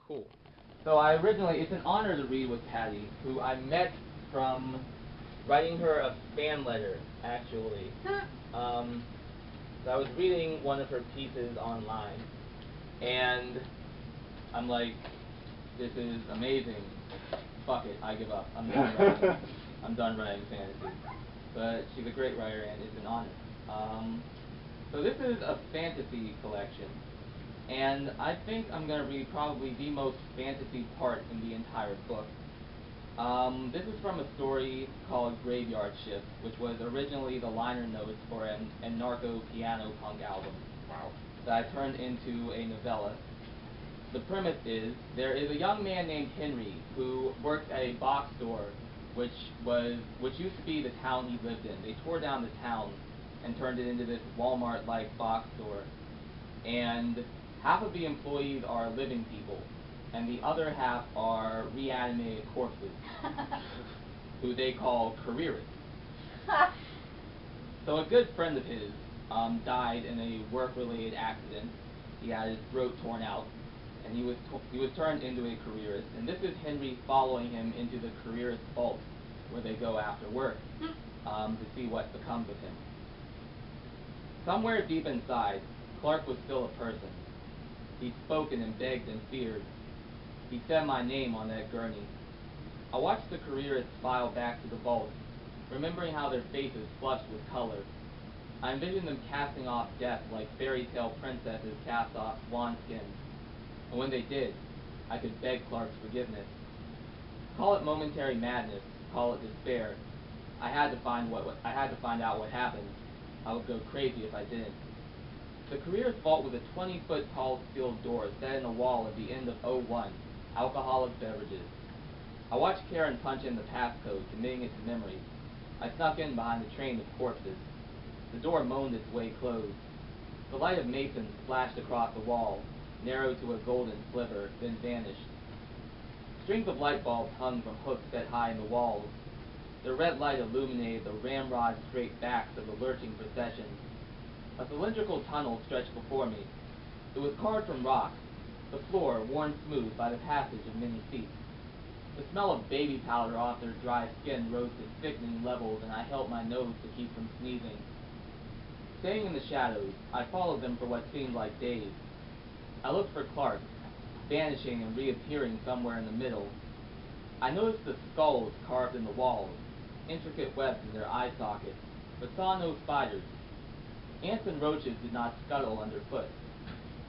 Cool. So it's an honor to read with Patty, who I met from writing her a fan letter, actually. Um, so I was reading one of her pieces online, and I'm like, this is amazing. Fuck it, I give up. I'm done writing. I'm done writing fantasy. But she's a great writer, and it's an honor. So this is a fantasy collection, and I think I'm going to read probably the most fantasy part in the entire book. This is from a story called Graveyard Shift, which was originally the liner notes for an anarcho piano punk album. Wow. That I turned into a novella. The premise is there is a young man named Henry who works at a box store, which used to be the town he lived in. They tore down the town and turned it into this Walmart-like box store. And half of the employees are living people, and the other half are reanimated corpses, who they call careerists. So a good friend of his died in a work-related accident. He had his throat torn out, and he was turned into a careerist. And this is Henry following him into the careerist vault, where they go after work to see what becomes of him. Somewhere deep inside, Clark was still a person. He'd spoken and begged and feared. He said my name on that gurney. I watched the careerists file back to the vault, remembering how their faces flushed with color. I envisioned them casting off death like fairy tale princesses cast off swan skins. And when they did, I could beg Clark's forgiveness. Call it momentary madness, call it despair. I had to find out what happened. I would go crazy if I didn't. The careerist vault was a 20-foot tall steel door set in the wall at the end of O1, alcoholic beverages. I watched Karen punch in the passcode, committing it to memory. I snuck in behind the train of corpses. The door moaned its way closed. The light of Mason splashed across the wall, narrowed to a golden sliver, then vanished. Strings of light bulbs hung from hooks set high in the walls. Their red light illuminated the ramrod-straight backs of the lurching procession. A cylindrical tunnel stretched before me. It was carved from rock, the floor worn smooth by the passage of many feet. The smell of baby powder off their dry skin rose to sickening levels, and I held my nose to keep from sneezing. Staying in the shadows, I followed them for what seemed like days. I looked for Clark, vanishing and reappearing somewhere in the middle. I noticed the skulls carved in the walls, intricate webs in their eye sockets, but saw no spiders. Ants and roaches did not scuttle underfoot.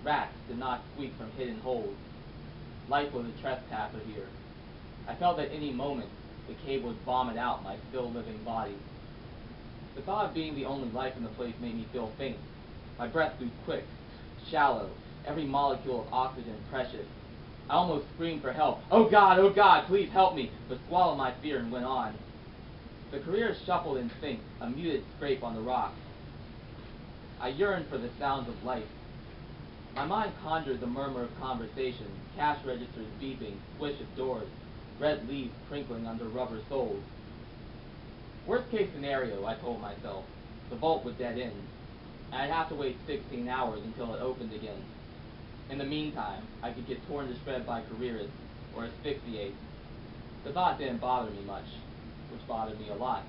Rats did not squeak from hidden holes. Life was a trespasser here. I felt at any moment the cave would vomit out my still living body. The thought of being the only life in the place made me feel faint. My breath grew quick, shallow, every molecule of oxygen precious. I almost screamed for help. Oh God, please help me, but swallowed my fear and went on. The careers shuffled in sync, a muted scrape on the rock. I yearned for the sounds of life. My mind conjured the murmur of conversation, cash registers beeping, swish of doors, red leaves crinkling under rubber soles. Worst case scenario, I told myself, the vault would dead end, and I'd have to wait 16 hours until it opened again. In the meantime, I could get torn to shreds by careerists, or asphyxiate. The thought didn't bother me much, which bothered me a lot.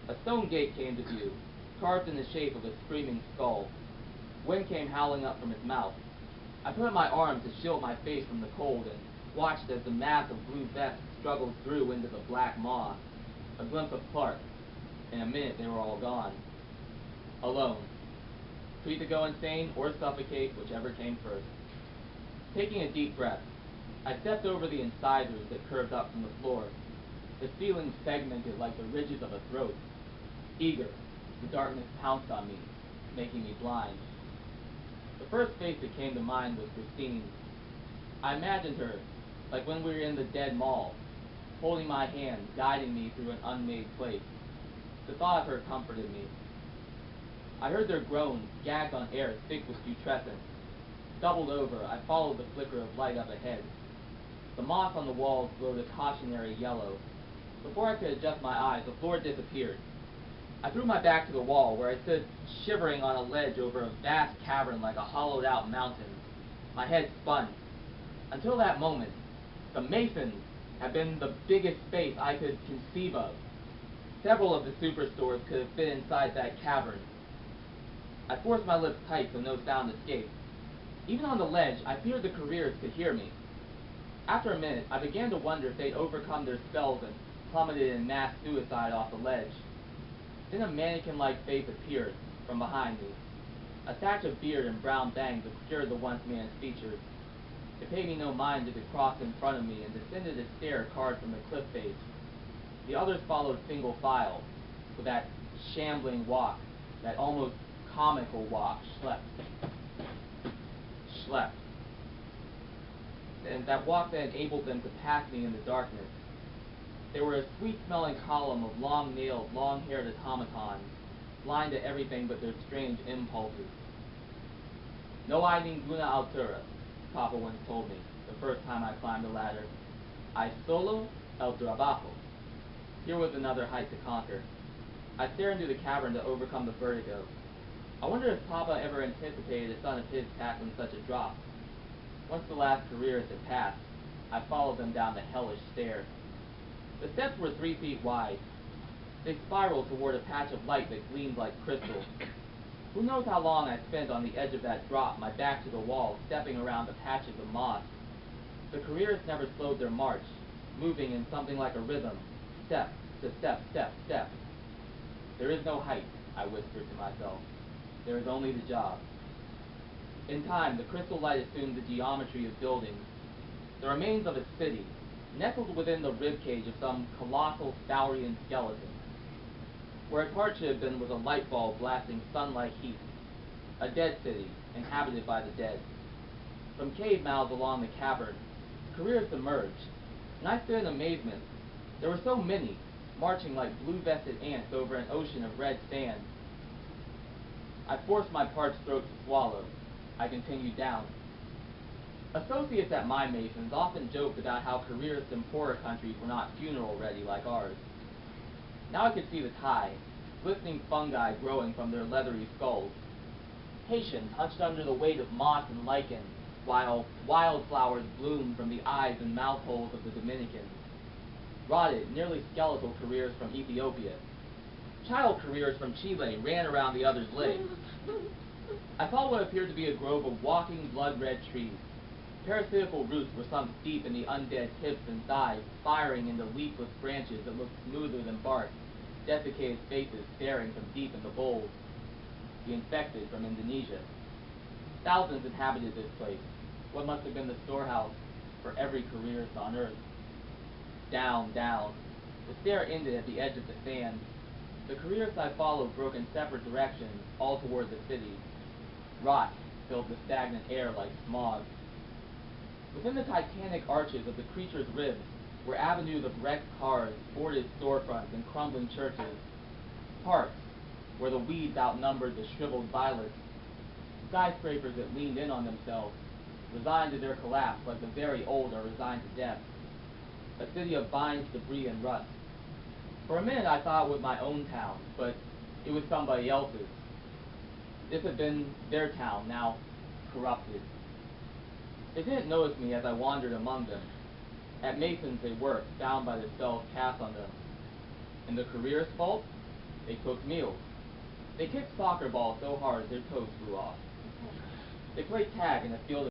A stone gate came to view, carved in the shape of a screaming skull. Wind came howling up from its mouth. I put up my arm to shield my face from the cold and watched as the mass of blue vests struggled through into the black maw. A glimpse of Clark. In a minute, they were all gone. Alone. Free to go insane or suffocate, whichever came first. Taking a deep breath, I stepped over the incisors that curved up from the floor. The ceiling segmented like the ridges of a throat. Eager, the darkness pounced on me, making me blind. The first face that came to mind was Christine's. I imagined her, like when we were in the dead mall, holding my hand, guiding me through an unmade place. The thought of her comforted me. I heard their groans, gagged on air thick with putrescence. Doubled over, I followed the flicker of light up ahead. The moss on the walls glowed a cautionary yellow. Before I could adjust my eyes, the floor disappeared. I threw my back to the wall, where I stood shivering on a ledge over a vast cavern like a hollowed-out mountain. My head spun. Until that moment, the Masons had been the biggest space I could conceive of. Several of the superstores could have fit inside that cavern. I forced my lips tight so no sound escaped. Even on the ledge, I feared the careers could hear me. After a minute, I began to wonder if they'd overcome their spells and plummeted in mass suicide off the ledge. Then a mannequin-like face appeared from behind me. A thatch of beard and brown bangs obscured the once man's features. It paid me no mind as it crossed in front of me and descended a stair carved from the cliff face. The others followed single file, with that shambling walk, that almost comical walk, schlepped. And that walk that enabled them to pass me in the darkness. They were a sweet-smelling column of long-nailed, long-haired automatons, blind to everything but their strange impulses. No hay ninguna altura, Papa once told me, the first time I climbed the ladder. Hay solo el trabajo. Here was another height to conquer. I stared into the cavern to overcome the vertigo. I wondered if Papa ever anticipated a son of his tackling such a drop. Once the last careers had passed, I followed them down the hellish stair. The steps were 3 feet wide. They spiraled toward a patch of light that gleamed like crystal. Who knows how long I spent on the edge of that drop, my back to the wall, stepping around the patches of moss. The careers never slowed their march, moving in something like a rhythm, step to step, step, step. There is no height, I whispered to myself. There is only the job. In time, the crystal light assumed the geometry of buildings, the remains of a city, nestled within the ribcage of some colossal saurian skeleton. Where its heart should have been was a light bulb blasting sun-like heat, a dead city, inhabited by the dead. From cave mouths along the cavern, careers emerged, and I stood in amazement. There were so many, marching like blue-vested ants over an ocean of red sand. I forced my parched throat to swallow. I continued down. Associates at my Masons often joked about how careerists in poorer countries were not funeral-ready like ours. Now I could see the tie, glistening fungi growing from their leathery skulls. Haitians hunched under the weight of moss and lichen, while wildflowers bloomed from the eyes and mouth holes of the Dominicans. Rotted, nearly skeletal careers from Ethiopia. Child careers from Chile ran around the other's legs. I saw what appeared to be a grove of walking blood-red trees. Parasitical roots were sunk deep in the undead hips and thighs, firing into leafless branches that looked smoother than bark, desiccated faces staring from deep in the boles. The infected from Indonesia. Thousands inhabited this place, what must have been the storehouse for every careerist on earth. Down, down. The stair ended at the edge of the sand. The careerists I followed broke in separate directions, all toward the city. Rot filled the stagnant air like smog. Within the titanic arches of the creature's ribs were avenues of wrecked cars, boarded storefronts, and crumbling churches. Parks, where the weeds outnumbered the shriveled violets. Skyscrapers that leaned in on themselves, resigned to their collapse like the very old are resigned to death. A city of vines, debris, and rust. For a minute I thought it was my own town, but it was somebody else's. This had been their town, now corrupted. They didn't notice me as I wandered among them. At Masons they worked, bound by the spells cast on them. In the career's fault, they cooked meals. They kicked soccer balls so hard their toes flew off. They played tag in a field of